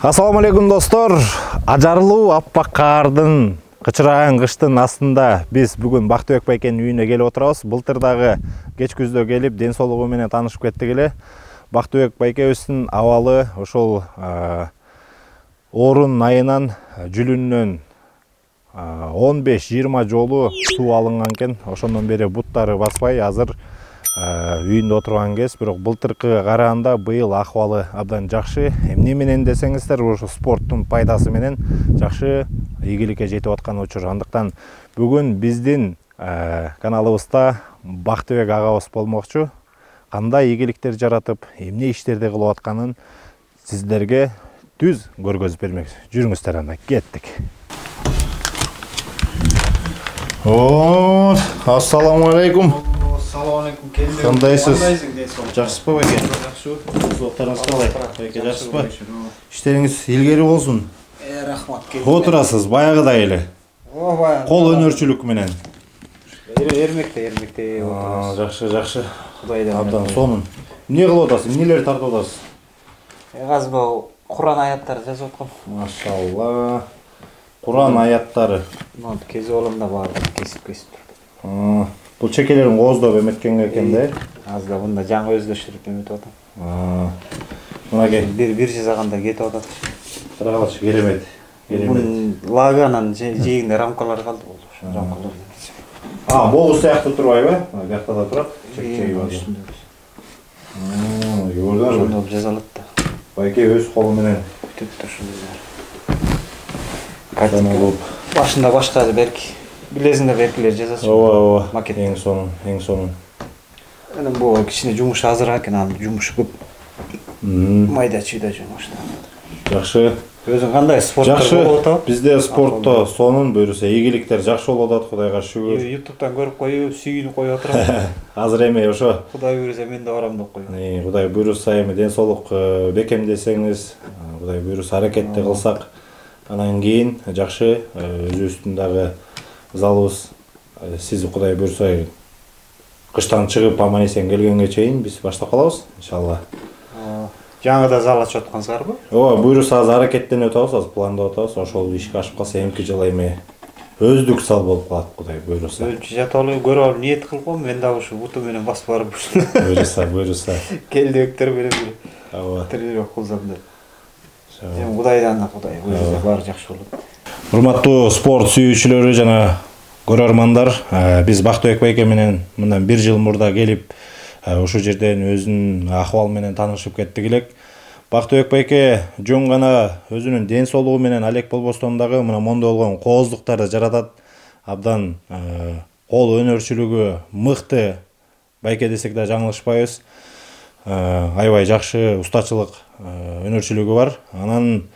Assalamu alaikum достор. Ажарлуу аппак каардын кычыраган кыштын астында биз бүгүн Бактыбек байкенин үйүнө келип отурабыз. Былтыр дагы кеч күздө келип, ден соолугу менен таанышып кеттик эле. Бактыбек байкебиздин абалы ошол орун айынан жүлүнөн 15-20 жолу суу алынган экен. Ошондон бери буттары баспай, азыр үйүндө отурган кез. Бирок былтыркы караганда быйыл акыбалы абдан жакшы. Эмне менен десеңиздер, ошо спорттун пайдасы менен жакшы ийгиликке жетип аткан учур. Андыктан бүгүн биздин каналыбызда Бактыбек агабыз болмокчу. Кандай ийгиликтер жаратып, эмне иштерди кылып атканын сиздерге түз көргөзүп бермек. Жүрүңүздөр, анда кеттик. Ассаламу алейкум. Assalamu alaikum. Кандайсыз? Жакшысызбы байке? Жакшы. Зоттарыңыз калай? Байке жакшысызбы? Иштериңиз илгери болсун. Рахмат. Отурасыз баягыдай эле. Ооба. Кол өнөрчүлүк менен. Эрмекте отурабыз. Жакшы. Кудайдан Абдан сонун. Эмне кылып атасыз? Эмнелерди тартып атасыз? Азыр бул Куран аяттары жазып аткам. Машалла. Куран аяттары. Мына кез оолумда бар, кесип турду. Бул чекелерин кооздоп эметкенге экен да? Азыр да мында жаңы өздөштүрүп эметип атам. Мынаке бир жазганда кетип атат. карагылчы керемет. Бунун лаганын жээгинде рамкалар калды болду. Ошо рамкалар. Богу сыяктуу турбайбы? Биякта да турат. Чек-чеги бар. Көрдүңүзбү? Ошондо жазалат да. Байке өз колу менен Бүтүп ушундай. Башында башка берки билесиңдер беркилер жазасың. Ооба. Макет. Эң сонун. Анан бул кичине жумуш азыр экен, анын жумушу көп. Майда-чүйдө жумуш. Жакшы. Өзүң кандай спорттор болуп атат? Бизде спортто сонун буюрса ийгиликтер жакшы болуп атат, Кудайга шүгүр. YouTube'дан көрүп коюп, сүйүнүп коюп отурам. Азыр эми ошо Кудай буйруса мен да барам деп коюм. Кудай буйруса эми ден соолук бекемдесеңиз, Кудай буйруса аракетти кылсак, анан кийин жакшы өзүбүздүн дагы залыбыз сиз Кудай буйруса кыштан чыгып аман-эсен келгенге чейин биз баштап калабыз, иншалла. Жаңыда зал ачып аткансыздарбы? Ооба, буйруса азыр аракеттенип атабыз, азыр пландап атабыз. Ошол ишке ашып калса эмки жыл эми өздүк зал болуп калат, Кудай буйруса. Өлчү жаталы көрүп алып ниет кылып коем, мен дагы ушу буту менен басып барып ушу. Буйруса. Келдибектер менен Ооба. тренировка кылсам деп. Эми Кудайдан Кудай буйруса баары жакшы болот. Урматтуу спорт сүйүүчүлөрү жана көрөрмандар, биз Бактыбек байке менен мындан 1 жыл мурда келип, ошол жерден өзүнүн акыбалы менен таанышып кеттик элек. Бактыбек байке жөн гана өзүнүн ден соолугу менен алек болбостон дагы мына мондой болгон кооздуктарды жаратат. Абдан кол өнөрчүлүгү мыкты байке десек да жаңылышпайбыз. Аябай жакшы устачылык өнөрчүлүгү бар. Анан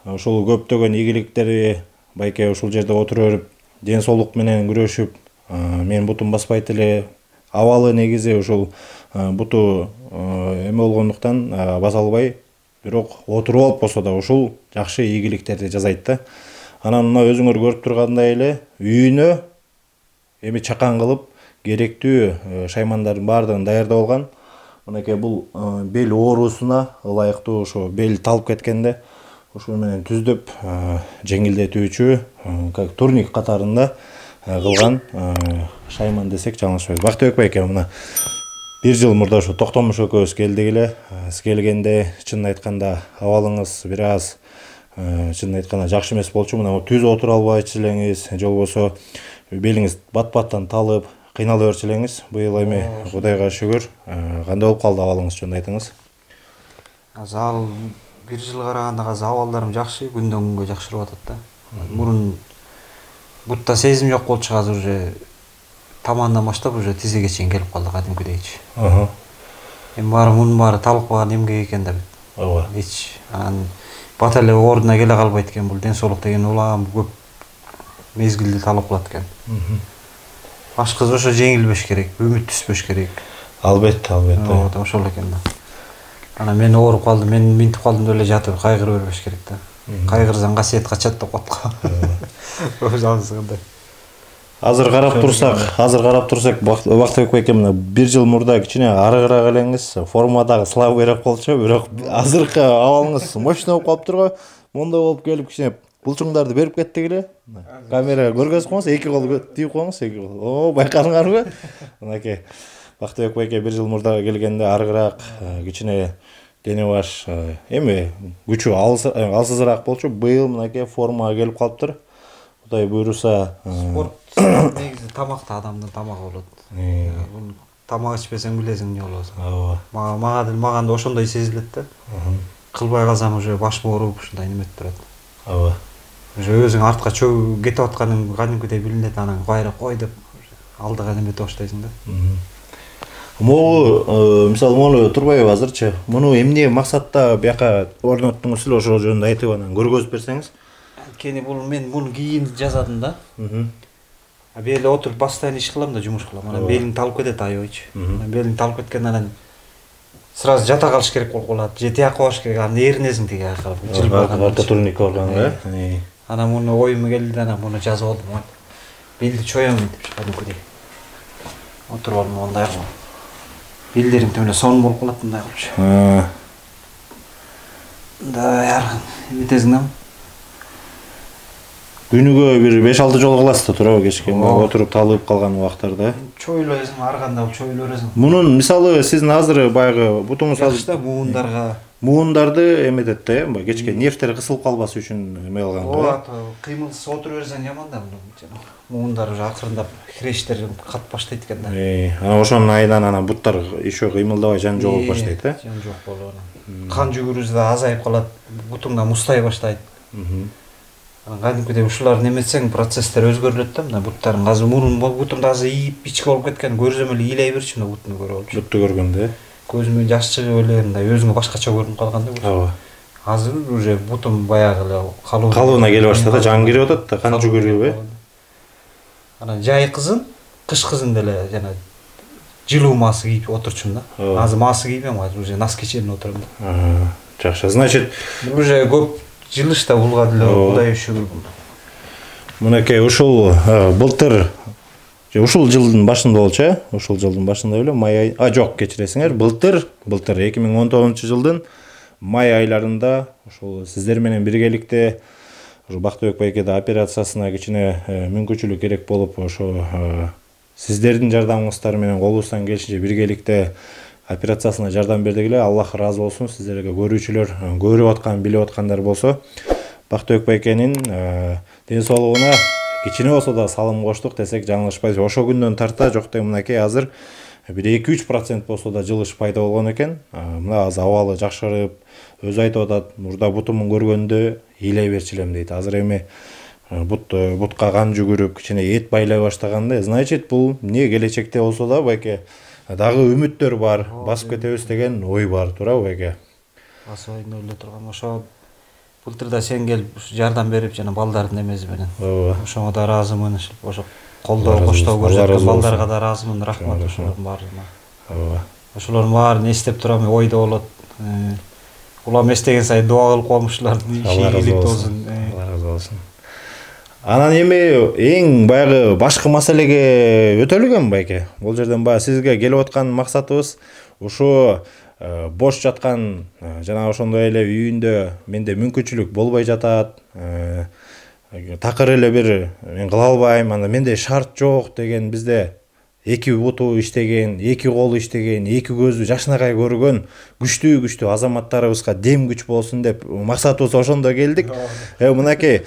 ошол көптөгөн ийгиликтери байке ушул жерде отура берип, ден соолук менен күрөшүп, мен бутум баспайт эле, абалы негизи ушул буту эме болгондуктан баса албай, бирок отуруп алып болсо да ушул жакшы ийгиликтерди жасайт да. Анан мына өзүңөр көрүп тургандай эле үйүнө эми чакан кылып керектүү шаймандардын баардыгын даярдап алган. Мынакей бул бел оорусуна ылайыктуу ошо бел талып кеткенде ушул менен түздөп жеңилдетүүчү как турник катарында кылган шайман десек жаңылышпайбыз. Бактыбек байке мына 1 жыл мурда ошо Токтомуш экөөбүз келдик эле. Сиз келгенде чынын айтканда абалыңыз бир аз чынын айтканда жакшы эмес болчу. Мына түз отура албайчу элеңиз, же болбосо белиңиз бат-баттан талып, кыйнала берчү элеңиз. Быйыл эми Кудайга шүгүр, кандай болуп калды абалыңыз, жөнүндө айтыңыз. Зал 1 жыл караганда азыр абалдарым жакшы, күндөн күнгө жакшырып атат да. Мурун бутта сезим жок болчу, азыр уже тамандан баштап уже тизеге чейин келип калды кадимкидейчи. Эми мунун баары талыкпаган эмгек экен да. Ооба. Эч бат эле ордуна келе калбайт экен, бул ден соолук деген улам көп мезгилди талап кылат экен. Башкысы ошо жеңилбеш керек, үмүт түспөш керек. Албетте. Ошол экен да. Анан мен ооруп калдым, мен минтип калдым деп эле жатып кайгырып бербеш керек да. Кайгырсаң касиет качат деп коет го. Ошо жалгыз кандай. Азыр карап турсак, Бактыбек байке мына 1 жыл мурда кичине арыгыраак элеңиз, формадагы слабыйраак болчу, бирок азыркы абалыңыз мощный болуп калыптыр го. Монда болуп келип кичине булчуңдарды берип кеттик эле. Камерага көргөзүп коңуз, 2 кол тийип коңуз, 2 кол. О, байкадыңарбы? Мынакей Бактыбек байке 1 жыл мурда келгенде арыгыраак, кичине дене баш, эми күчү алсызыраак болчу. Быйыл мынакей формага келип калыптыр. Кудай буйруса, спорт негизи тамакта адамдын тамагы болот. Тамак ичпесең билесиң эмне болосун. Ооба. Мага да ошондой сезилет да. Кылбай калсам уже башым ооруп ушундай неметип турат. Ооба. Уже өзүң артка чөгүп кетип атканың кадимкидей билинет, анан кайра кой деп алдыга неметип баштайсың да. Могу, мисалы мону турбайбы азырчы? Муну эмне максатта бияка орноттуңуз эле, ошол жөнүндө айтып анан көргөзүп берсеңиз? Кени мен муну кийин жазадым да. Беле отуруп постоянно иш кылам да, жумуш кылам. Анан белиң талып кетет аябайчы. Белиң талып кеткенде анан сразу жата калыш керек болуп калат. Же тияка баш керек, анан эринесиң тиги карап. Арка турникке барганга. Анан муну оюма келди, анан муну жазып алдым. Белди чоям деп кадимкидей. Отуруп алдым мындай кылып. Белдерим төмөнө сон болуп калат мындай кылып. Да, эметесиң да. Күнүгө бир 5-6 жолу кыласыз да, туурабы, кечке отуруп талып калган убактарда? Чойлойсуң, арганда чойлой бересиң. Мунун мисалы сиздин азыр баягы бутуңуз азыр муундарды эметет да, баягы кечке нервтери кысылып калбасы үчүн эме кылган го. Ооба, кыймылсыз отура берсең жаман да муну. Муундар уже акырындап хрещтер катып баштайт экен да. Анан ошонун айынан анан буттар еще кыймылдабай жан жок болуп баштайт да. Жан жок болуп анан. Кан жүгүрүүсү да азайып калат, бутуңда мустай баштайт. Кадимкидей ушуларды неметсең процесстер өзгөрүлөт да. Мына буттарың азыр мурун бутумда азыр ийип ичке болуп кеткен, көрсөм эле ыйлай берчү мына бутуну көрүп алчу. Бутту көргөндө көзүмө жаш чыгып эле мындай өзүңө башкача көрүнүп калган да. Ооба. Азыр уже бутум баягы эле калыбына келип баштады, жан кирип атат да, кан жүгүрүбү. Анан жай кызын, кыш кызын деле жана жылуу маасы кийип отурчумун да. Азыр маасы кийбейм, азыр уже нос кечерине отурам да. Жакшы. Значит, уже көп жылышта булгат эле, Кудайга шүгүр. Мынакей ушул былтыр ушул жылдын башында болчу, ушул жылдын башында эле май ай, жок, кечиресиңер, былтыр 2019 жылдын май айларында ушул сиздер менен биргеликте Бактыбек байкеде операциясына кичине мүмкүнчүлүк керек болуп, ошо сиздердин жардамыңыздар менен колубуздан келишинче биргеликте операциясына жардам бердик эле. Аллах ыраазы болсун, сиздерге көрүүчүлөр, көрүп аткан, билип аткандар болсо, Бактыбек байкенин ден соолугуна кичине болсо да салым коштук десек жаңылышпайбыз. Ошо күндөн тарта жоктой мынакей азыр бир 2-3% болсо да жылыш пайда болгон экен. Мына азыр абалы жакшырып, өзү айтып атат, мурда бутумун көргөндө ыйлай берчү элем дейт. Азыр эми бутка кан жүгүрүп, кичине эт байлай баштаганда, значит, бул эмне келечекте болсо да байке дагы үмүттөр бар, басып кетебиз деген ой бар, туурабы байке? Асайын ойлой тургам, ошо былтырда сен келип жардам берип жана балдардын эмеси менен. Ошого да ыраазымын, ошо колдоо коштоо көрсөткөн балдарга да ыраазымын, рахмат ошолордун баарына. Ошолордун баарын эстеп турам, ойдо болот. Улам эстеген сайын дуа кылып коем ушулардын иши ийгиликтүү болсун. Алла разы болсун. Анан эми эң баягы башкы маселеге өтөлгөн байке. Бул жерден баягы сизге келип аткан максатыбыз ушу бош жаткан жана ошондой эле үйүндө менде мүмкүнчүлүк болбой жатат. Такыр эле бир мен кыла албайм, анда менде шарт жок деген, бизде 2 буту иштеген, 2 колу иштеген, 2 көзү жашынакай көргөн күчтүү азаматтарыбызга дем күч болсун деп максатыбыз ошондо келдик. Мынакей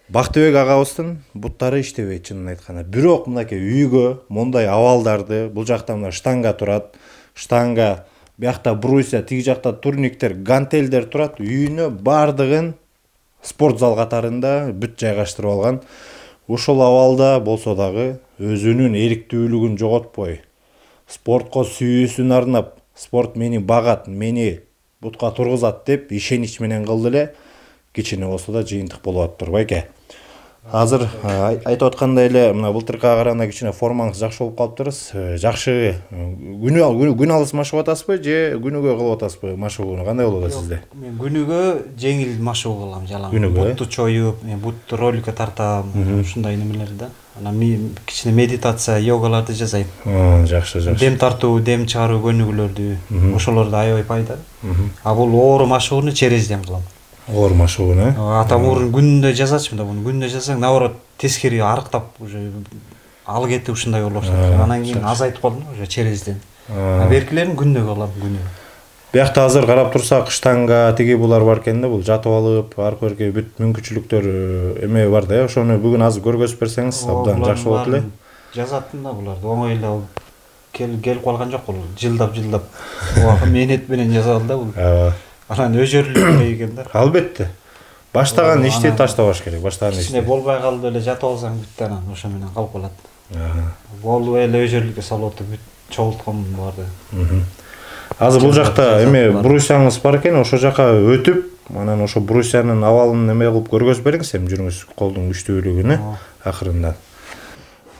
Бактыбек агабыздын буттары иштебейт, чынын айтканда. Бирок мынакей үйгө мондай абалдарды, бул жакта мына штанга турат, штанга, биякта брусья, тиги жакта турниктер, гантелдер турат, үйүнө бардыгын спорт зал катарында бүт жайгаштырып алган. Ушул абалда болсо дагы өзүнүн эриктүүлүгүн жоготпой, спортко сүйүүсүн арнап, спорт мени багат, мени бутка тургузат деп ишенич менен кылды эле, кичине болсо да жыйынтык болуп атыптыр байке. Азыр айтып аткандай эле мына былтыркыга караганда кичине формаңыз жакшы болуп калыптырсыз. Жакшы күн алыс машыгып атасызбы же күнүгө кылып атасызбы машыгууну? Кандай болуп атат сизде? Мен күнүгө жеңил машыгуу кылам, жалаң. Бутту чоюп, мен бутту роликке тартам, ушундай немелер да. анан кичине медитация, йогаларды жасайм. Жакшы, жакшы. Дем тартуу, дем чыгаруу көнүгүүлөрдү, ошолорду аябай пайдалуу. А бул оор машыгууну черезден кылам. Оор машыгууну, Атам мурун күнүндө жазачмын да, буну күнүндө жазсаң, наоборот, тескери арыктап уже ал кетип ушундай болуп баштады. Анан кийин азайтып калдым уже черезден. Беркилерин күнүнө кылам, күнүнө. Биякта азыр карап турсак, штанга тиги булар бар экен да, бул жатып алып, аркы берке бүт мүмкүнчүлүктөр эме бар да, ошону бүгүн азыр көргөзүп берсеңиз, абдан жакшы болот эле. Жазаттым да буларды, оңой эле келип калган жок, бул жылдап. Мээнет менен жазалы да бул. Анан өжөрлүк экен да. Албетте. Баштаган ишти таштабаш керек, баштаган ишти. Кичине болбой калды эле жатып алсаң бүт анан ошо менен калып калат. Болбой эле өжөрлүккө салып отуруп бүт чогулткан барды. Азыр бул жакта эме брусьяңыз бар экен, ошо жака өтүп, анан ошо брусьянын абалын эме кылып көргөзүп бериңиз, эми жүрүңүз колдун күчтүүлүгүнү акырында.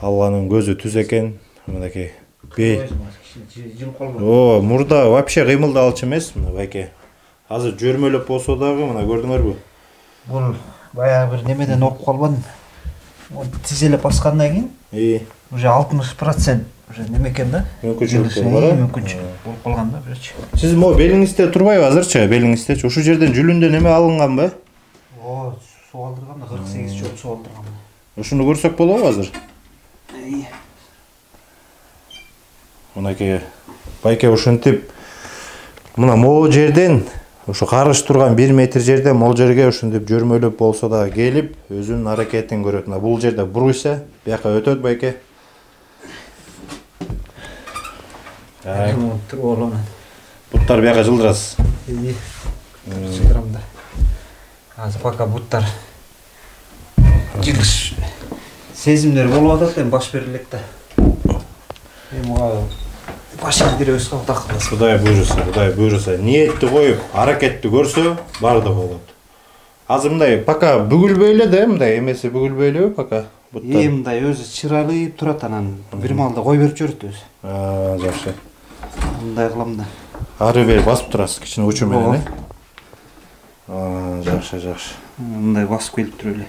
Алланын көзү түз экен, мынакей бей. Мурда вообще кыймылдалчу эмес, мына байке. Азыр жөрмөлөп болсо дагы, мына көрдүңөрбү? Бул баягы бир немеден окуп калбадым. Тизелеп баскандан кийин уже 60% уже неме экен да? Мүмкүнчүлүктөр бар. Мүмкүнчүлүк болуп калган да бирочи. Сиз мо белиңизде турбайбы азырчы? Белиңиздечи ушул жерден жүлүндө неме алынган Суу алдырган да, 48 чөп суу алдырган. Ушуну көрсөк болобу азыр? Мынакей байке ушинтип мына могу жерден ошо карыш турган 1 метр жерде могу жерге ушинтип жөрмөлөп болсо да келип өзүнүн аракетин көрөт. Мына бул жерде брусья, бияка өтөт байке. Буттар бияка жылдырасыз. Жылдырам да. Азыр пока буттар жылыш сезимдер болуп атат, эми баш берилек да. Эми баш киребиз Кудай кылса. Кудай буйруса, ниетти коюп, аракетти көрсө, баардыгы болот. Азыр мындай пока бүгүлбөй эле да, мындай эмеси бүгүлбөй элеби пока? Мындай өзү чырайлып турат, анан бир маалда кой берип жиберет өзү. Жакшы. Мындай кылам да. Ары бери басып турасыз кичине учу менен, Жакшы. Мындай басып келип туруп эле.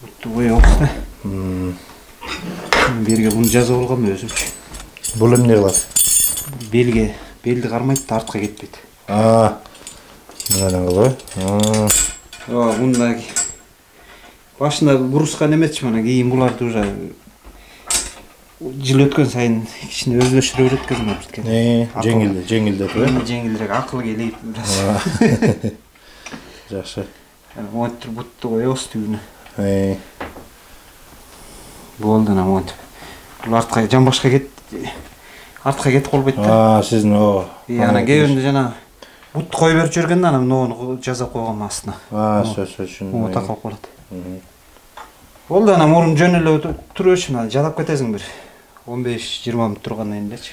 Бутту коебуз да. Берге буну жазып алгам өзүмчү. Бул эмне кылат? Белди кармайт да, артка кетпейт. Мындан кылып. Мындай башында бруска неметчи, анан кийин буларды уже жыл өткөн сайын кичине өздөштүрө берет экен бирткен. Жеңилдетип, жеңилирээк, акыл келип бираз. Жакшы. Монтип бутту коебуз түбүнө. Болду анан монтип. Бул артка жамбашка кетип калбайт да. Сиздин анан кээбинде жана бут кой берип жүргөндө анан муну жазап койгон астына. Түшүндүм. Такалып калат. Болду анан мурун жөн эле туруш, анан жадап кетесиң бир 15-20 мүнөт тургандан кийин элечи.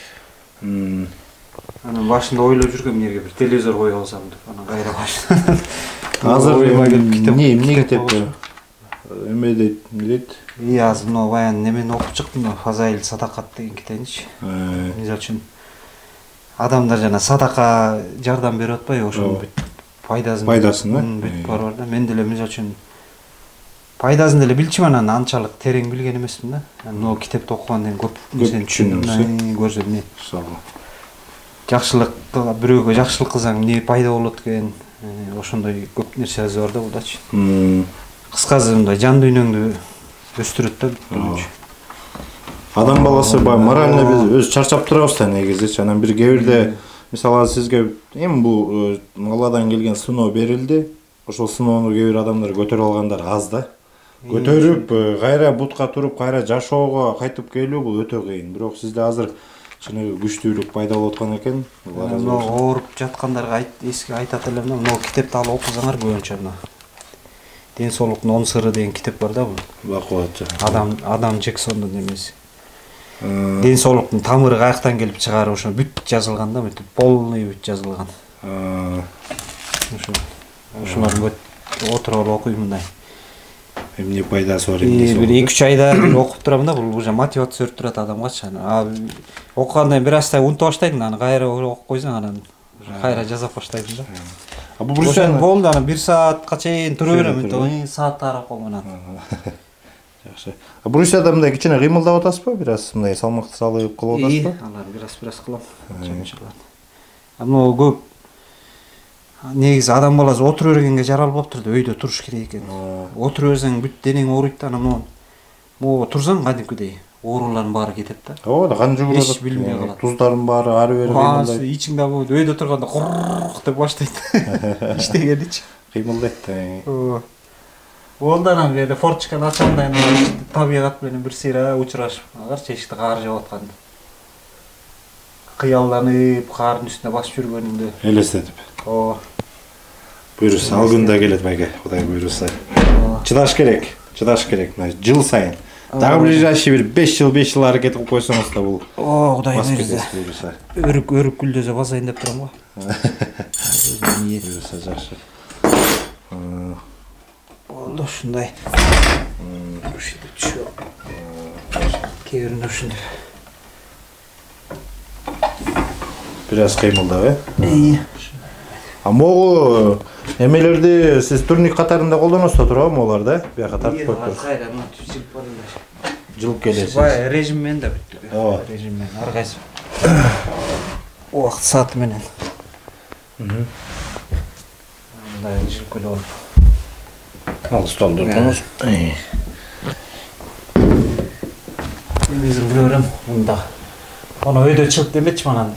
Анан башында ойлоп жүргөм, эмнеге бир телевизор коюп алсам деп, анан кайра баштадым. Азыр эмне китеп эме дейт? Азыр мына баян немени окуп чыктым, Фазаил Садакат деген китебинчи. Мисалы үчүн адамдар жана садака жардам берип атпайбы, ошонун бүт пайдасын бүт бар да. Мен деле мисалы үчүн пайдасын деле билчүмүн, анан анчалык терең билген эмесмин да. Анан китепти окугандан кийин көп нерсени түшүндүм, көрсөм. Жакшылык, бирөөгө жакшылык кылсаң эмне пайда болот экен, ошондой көп нерсе жазып бар да булдачы. Кыскасы мындай жан дүйнөңдү өстүрөт да. Адам баласы морально биз өз чарчап турабыз да негизичи. Анан бир кээ мисалы сизге эми бул Алладан келген сыноо берилди. Ошол сыноону кээ бир адамдар көтөрө алгандар аз да. Көтөрүп, кайра бутка туруп, кайра жашоого кайтып келүү бул өтө кыйын. Бирок сизде азыр чыныгы күчтүүлүк пайда болуп аткан экен. Ооруп жаткандарга эске айтат элем, мына китепти алып окусаңар көбүнчө мына. Ден соолуктун 10 сыры деген китеп бар да бул. Бакубатчы. Адам Джексондун немеси. Ден соолуктун тамыры каяктан келип чыгары, ошо бүт жазылган да, бүтүп полный бүт жазылган. Ошолорду отуруп алып окуйм мындай. Эмне пайдасы бар эмне? Бир 2-3 айда окуп турам да, бул уже мотивация берип турат адамгачы. Окугандан бир аз унутуп баштайм, анан кайра окуп койсоң, анан кайра жазап баштайм да. Бул болду, анан 1 саатка чейин тура берем, саат тарап калган анан. Жакшы. Брусияда мындай кичине кыймылдап атасызбы? Бир аз мындай салмакты салып кылып атасызбы? Алар бир аз кылам. Аммо көп негизи адам баласы отура бергенге жаралып болуптур да, өйдө туруш керек экен. Отура берсең бүт денең ооруйт да, анан могу турсаң кадимкидей оорулардын баары кетет да. Ооба, кан жүгүрүп Эч билбей калат. Туздардын баары ары бери кыймылдайт. Ичиңде болот, өйдө турганда курк деп баштайт. Иштегеничи. Кыймылдайт да. Ondan beri forçkan açandan tabiat benim bir sira uçraşıp, agarça işte kar jawatkan. Kıyallanıp karın üstüne basıp yürgönümde. Elestetip. O. Buyursa al günde gelet bayga, Kuday buyursa. Çıdaş gerek. Жыл сайын. Дагы ближайший бир 5 жыл аракет кылып койсоңуз да бул. О, Кудай мырза. Buyursa. Өрүк күлдөзө басайын деп турам го. Buyursa жакшы. Oldu şunday. Ушинтип түшүп. Кебиринде ушинтип. Бир аз кыймылдап, Могу эмелерди сиз турник катарында колдоносуз да туурабы могуларда? Бияка тартып коюп. Кайрадан түшүп барылар. Жылып келесиз. Бай режим менен да бүттү. Ооба. Режим менен ар кайсы. Убакыт сааты менен. Мындай жылып келип алып. Ал столду турмуз. Эмизин көрөм мында. Аны өйдө чыгып деметчи манан.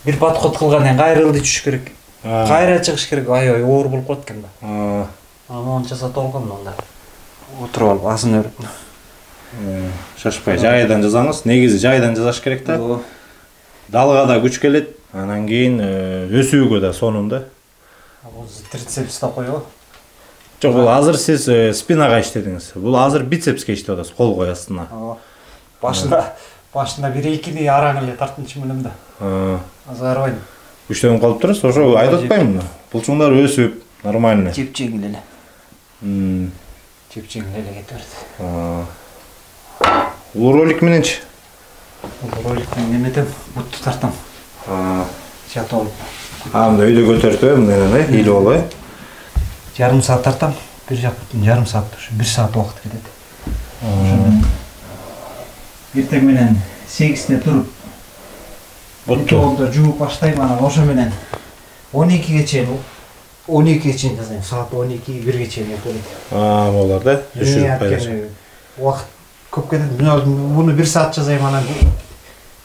Бир подход кылгандан кайрылды түшүш керек. Кайра чыгыш керек, аябай оор болуп калат экен да. Анан жасап болгон мында. Отуруп алып азын өрүп. Шашпай жайдан жазаңыз. Негизи жайдан жазаш керек да. Далга да күч келет, анан кийин өсүүгө да сонун да. Бул трицепс да коёбу. Жок, бул азыр сиз спинага иштедиңиз. Бул азыр бицепске иштеп атасыз, кол кой астына. Башында 1-2 араң эле тартынчы менен да. Азыр арбайм. Күчтөнүп калып турасыз, ошо айтып атпаймынбы? Булчуңдар өсүп, нормально. Жеп-жеңил эле. Жеп-жеңил эле кете берди. Бул ролик мененчи? Бул ролик менен неметем, бутту тартам. Жатып алып. Мында өйдө көтөртүп, мындай илип алып, Yarım saat tartam, bir yaptım yarım saat, bir saat vakit gidet. Bir tek menen 8'de turup, bu oldu cüvük başlayayım ana, oşa menen 12 geçen, 12 geçen yazayım, saat 12, 1 geçen yapıyorduk. Olar da düşürüp paylaşım. Vakit köp gidet, bunu 1 saat yazayım ana,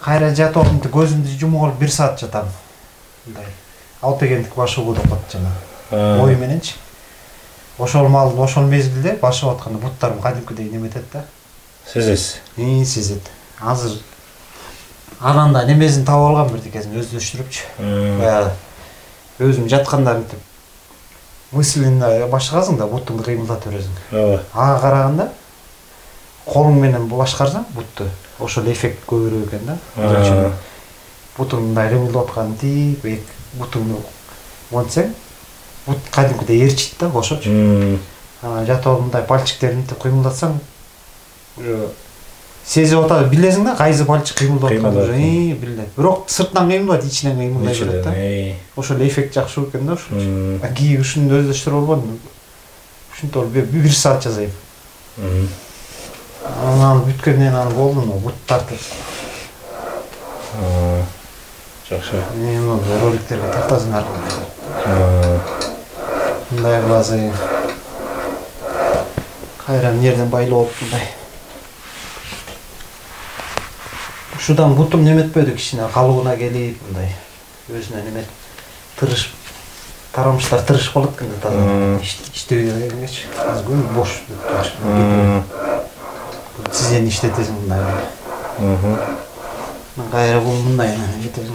kayra jatып aldım, gözümdü jumup alıp 1 saat jatam. Алпегендик башы болуп калат жана. Ой мененчи. Ошол малдын ошол мезгилде башып атканда буттарым кадимкидей неметет да. Сезесиз. Сезет. Азыр ананда немесин таап алгам бирдекесин өздөштүрүпчү. Баягы өзүм жатканда мынтип мысленно башкарсың да буттуңду кыймылдатып бересиң. Ооба. Ага караганда колуң менен башкарсаң бутту ошол эффект көбүрөөк экен да. Бутуң мындай кыймылдап аткан тип, бутуңду монтсең, бут кадимкидей ээрчит да, кошочу. Анан жатып алып мындай пальчиктерин мынтип кыймылдатсаң, сезип атат, билесиң да, кайсы пальчик кыймылдап атканын, билет. Бирок сыртынан кыймылдайт, ичинен кыймылдай берет да. Ошол эффект жакшы экен да, ошол. Кийин ушуну өздөштүрүп албадым. Ушинтип алып 1 саат жазайм. Анан бүткөндөн аны болду, бут тартып. Жакшы. Мен роликтерге тартасың аркылуу. Мындай кыласың. Кайра жерден байлап алып мындай. Ушудан бутум неметпеди, кичине калыбына келип мындай. Өзүнө немет тырышып, тарамыштар тырышып калат экен да. Иштебей келгенчи. Азыр күн бош. Сизден иштетесиң мындай. Кайра бул мындай кетесиң.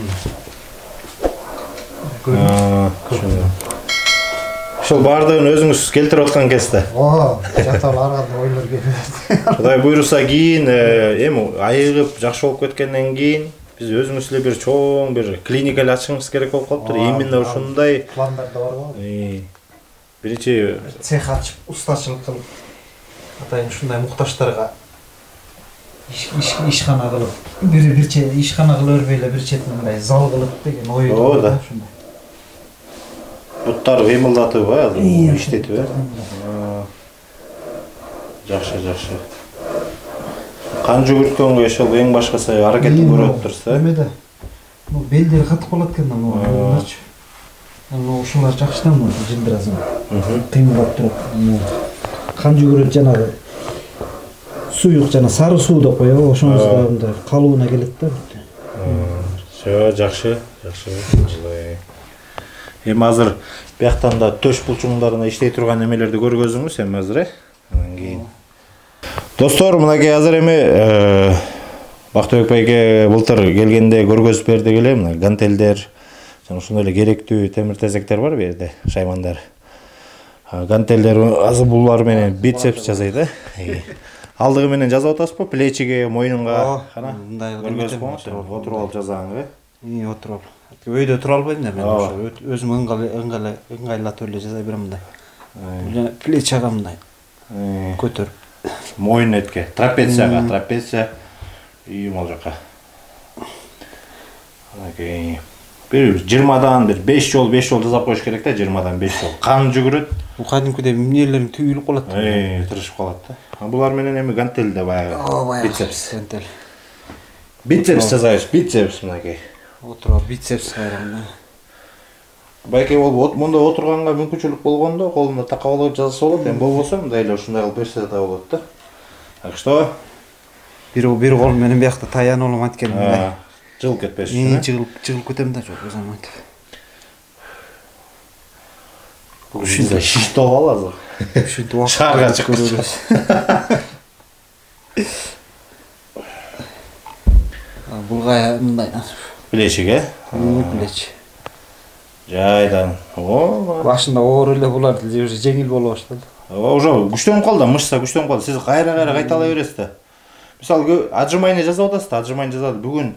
Ошол баардыгын өзүңүз келтирип аткан кезде. Жатып аркада ойлор келет. Кудай буйруса кийин эми айыгып жакшы болуп кеткенден кийин биз өзүңүз эле бир чоң бир клиника ачышыңыз керек болуп калыптыр. Именно ушундай пландарда бар го. Биринчи цех ачып, устачылык кылып, атайын ушундай муктаждарга ишкана кылып, бир чет ишкана кылып бербей эле бир четин мындай зал кылып деген ой бар да ушундай. Буттар кыймылдатып, азыр иштетип, Жакшы. Кан жүгүрткөнгө ошол эң башкысы аракетин көрүп турсуз. Эмеде. Бул белдери катып калат экен мына. Ушулар жакшыдан жылдыразым. Кыймылдап туруп. Кан жүгүрөт жанагы суюк жана сары суу деп коебу, ошоңузда мындай калууна келет да. Жакшы. Эми азыр бияктан да төш булчуңдарына иштей турган эмелерди көргөзүңүз эми азыр, Анан кийин. Достор, мынакей азыр эми Бактыбек байке былтыр келгенде көргөзүп берди эле, мына гантелдер, жана ушундай эле керектүү темир тезектер бар бу жерде, шаймандар. Гантелдер азыр булар менен бицепс жасайт, Алдыгы менен жазып атасызбы? Плечиге, мойнунга, кана. Мындай көргөзүп коңуз, отуруп алып жазаң, Отуруп. Өйдө тура албайм да мен, ошо өзүм ыңгайлатып эле жаза берем мындай. Жана плечага мындай көтөрүп. Мойын этке, трапеция и мол жака. Анакей бир 20дан бир 5 жол жасап коюш керек да, 20дан 5 жол. Кан жүгүрөт. Бул кадимкидей эмнелерин түйүлүп калат. Тырышып калат да. Булар менен эми гантелде баягы бицепс. Гантел. Бицепс жазайбыз, бицепс мынакей. Отуруп бицепс кайрымда. Байке болуп, мында отурганга мүмкүнчүлүк болгондо колунда такап алып жазса болот, эми болбосо мындай эле ушундай кылып берсе да болот да. Так что бир кол менен биякта таянып алам анткени мындай. Жылып кетпеш үчүн. Жыгылып кетем да, жок, өзүм айтып. Ушундай шишт алып азыр. Ушинтип убакыт шаарга чыгып көрөбүз. Булга мындай Плечиге? Плеч. Жайдан. Башында оор эле булар уже жеңил боло баштады. Уже күчтөнүп калды, мышца күчтөнүп калды. Сиз кайра кайталай бересиз да. Мисалы, отжимание жасап атасыз да, отжимание жасады. Бүгүн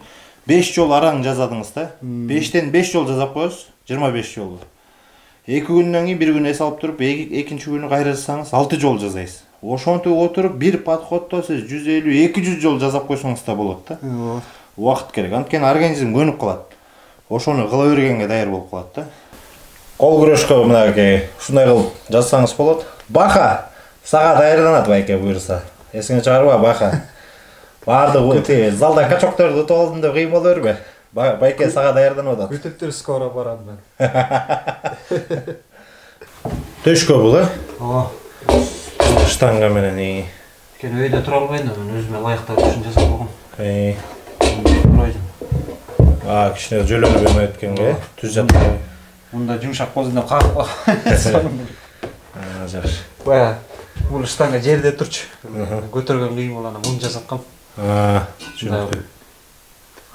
5 жол араң жазадыңыз да. 5тен 5 жол жасап коесуз, 25 жол. 2 күндөн кийин 1 күн эс алып туруп, экинчи күнү кайра жасасаңыз 6 жол жасайсыз. Ошонтип отуруп, бир подходто сиз 150-200 жол жасап койсоңуз да болот да. Убакыт керек. Анткени организм көнүп калат. Ошону кыла бергенге даяр болуп калат да. Кол күрөшкө мынакей ушундай кылып жазсаңыз болот. Баха сага даярданат байке буйрса. Эсиңе чыгарба баха. Барды залда качокторду утуп алдым деп кыйын боло бербе. Байке сага даярданып атат. Күтүптөр скоро барам мен. Төшкө бул, Ооба. Штанга менен. Кен өйдө тура албайм да, мен өзүмө ылайыктап ушун жасап койгом. Кичине жөлөнүп эме эткенге, түз жатпай. Мында жумшак болсун деп кагып. Жакшы. Бая, бул штанга жерде турчу. Көтөргөн кыйын боло, муну жасаткам. Түшүнүктүү.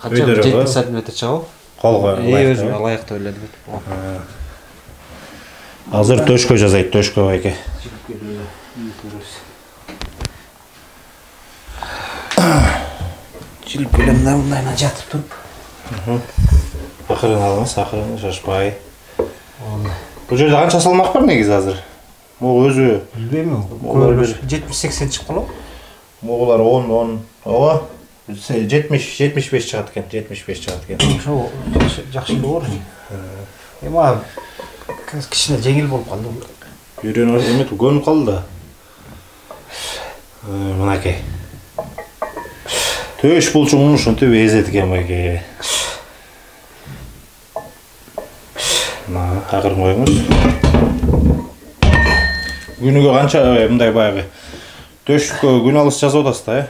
Канча 70 сантиметр чабып. Колго өзүмө ылайыктап эле деп. Азыр төшкө жазайт, төшкө байке. Жилип келем да мындайна жатып туруп. Акырын алыңыз, акырын, шашпай. Бул жерде канча салмак бар негизи азыр? Могу өзү билбейм, 70-80 чыгып калат. Могулар 10, ооба. 70-75 чыгат экен, 75 чыгат экен. Ошо жакшы эле оор. Эми кичине жеңил болуп калды. Үйрөнүп эметип көнүп калды да. Мынакей. Төш булчуң ушинтип эзет экен байке. Акырын коюңуз. Күнүгө канча мындай баягы төшкө күн алыс жазып атасыз да,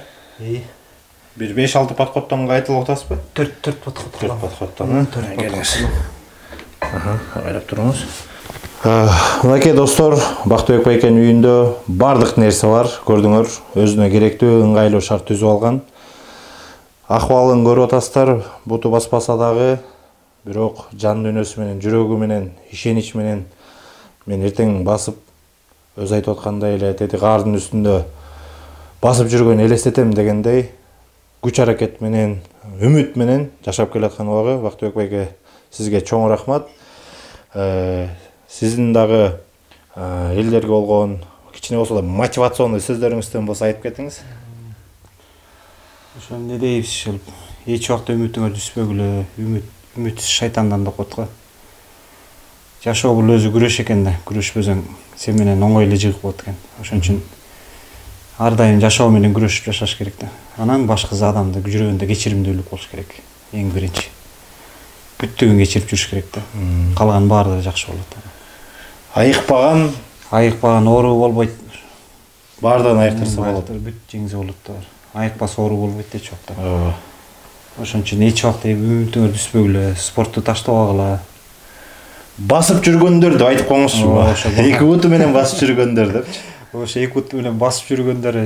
Бир 5-6 подходтон кайтылып атасызбы? 4 подход. 4 подходтон. Кайлап туруңуз. Мынакей достор, Бактыбек байкенин үйүндө бардык нерсе бар, көрдүңөр. Өзүнө керектүү ыңгайлуу шарт түзүп алган. Акыбалын көрүп атасыздар, буту баспаса дагы, бирок жан дүйнөсү менен, жүрөгү менен, ишенич менен мен эртең басып өз айтып аткандай эле тети каардын үстүндө басып жүргөн элестетем дегендей күч аракет менен, үмүт менен жашап келаткан убагы. Бактыбек байке, сизге чоң рахмат. Сиздин дагы элдерге болгон кичине болсо да мотивационный сөздөрүңүздөн болсо айтып кетиңиз. Ошо эмне дейбиз, ушул эч убакта үмүтүңө түшпөгүлө, үмүт шайтандан деп коет го. Жашоо бул өзү күрөш экен да, күрөшпөсөң сен менен оңой эле жыгып коет экен. Ошон үчүн ар дайым жашоо менен күрөшүп жашаш керек да. Анан башка адамды жүрөгүндө кечиримдүүлүк болуш керек. Эң биринчи. Бүттүгүн кечирип жүрүш керек да. Калган баардыгы жакшы болот. Айыкпаган оору болбойт. Баардыгын айыктырса болот. Бүт жеңиз болот да. Айыкпаса оору болбойт эч убакта. Ошон үчүн эч убакта үмүтүңөр түспөгүлө, спортту таштабагыла. Басып жүргөндөрдү айтып коюңузчу. Эки буту менен басып жүргөндөр депчи. Ошо эки бут менен басып жүргөндөр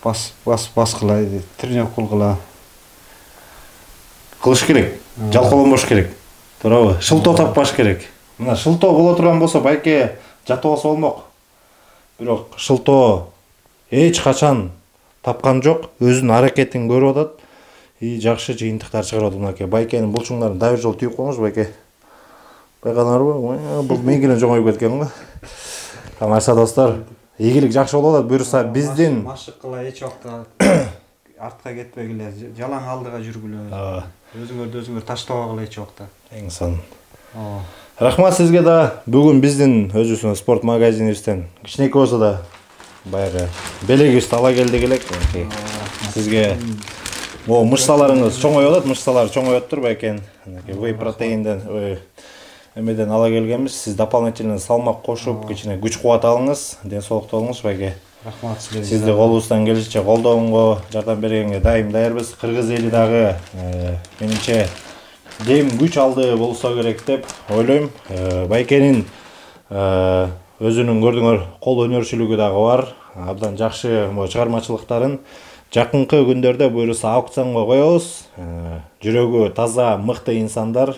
баскыла, тренировка кылгыла. Кылыш керек. Жалкоолонбош керек. Туурабы? Шылтоо таппаш керек. Мына шылтоо боло турган болсо байке жатып алса болмок. Бирок шылтоо эч качан тапкан жок, өзүнүн аракетин көрүп атат. Жакшы жыйынтыктар чыгарып атат. Мынакей байкенин булчуңдарын дагы бир жолу түйүп коюңуз байке. Байканарбы? Бул меңгиден жоңоюп кеткен го. Тамаша достор, ийгилик жакшы болуп атат. Буюрса биздин машык кыла эч убакта артка кетпегиле, жалаң алдыга жүргүлө. Өзүңөр таштабагыла эч убакта. Эң сонун. Рахмат сизге да. Бүгүн биздин өзүбүздүн спорт магазинибизден кичинекей болсо да баягы белегибизди ала келдик элек. Сизге мышцаларыңыз чоңоюп атат, мышцалар чоңоюптур байкен. Whey протеинден, эмеден ала келгенбиз. Сиз дополнительно салмак кошуп, кичине күч кубат алыңыз, ден соолукту болуңуз байке. Рахмат сизге. Сизди колубуздан келишинче колдоонго, жардам бергенге дайым даярбыз. Кыргыз эли дагы менимче дем күч алды болсо керек деп ойлойм. Байкенин өзүнүн көрдүңөр кол өнөрчүлүгү дагы бар. Абдан жакшы чыгармачылыктарын жакынкы күндөрдө буюрса аукционго коебуз. Жүрөгү таза, мыкты инсандар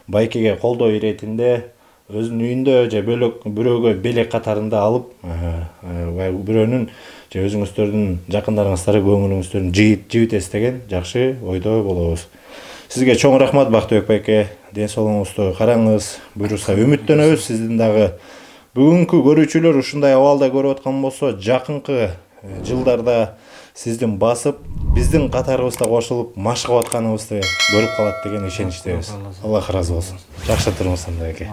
байкеге колдоо иретинде өзүнүн үйүндө же бирөөгө белек катарында алып, бирөөнүн же өзүңүздөрдүн жакындарыңыздарды көңүлүңүздөрдүн жибит эстеген жакшы ойдо болобуз. Сизге чоң рахмат Бактыбек байке. Ден соолугуңузду караңыз. Буюрса үмүттөнөбүз сиздин дагы бүгүнкү көрүүчүлөр ушундай абалда көрүп аткан болсо, жакынкы жылдарда сиздин басып, биздин катарыбызда кошулуп, машык кылып атканыбызды көрүп калат деген ишеничтебиз. Аллах ыраазы болсун. Жакшы турмусуң байке.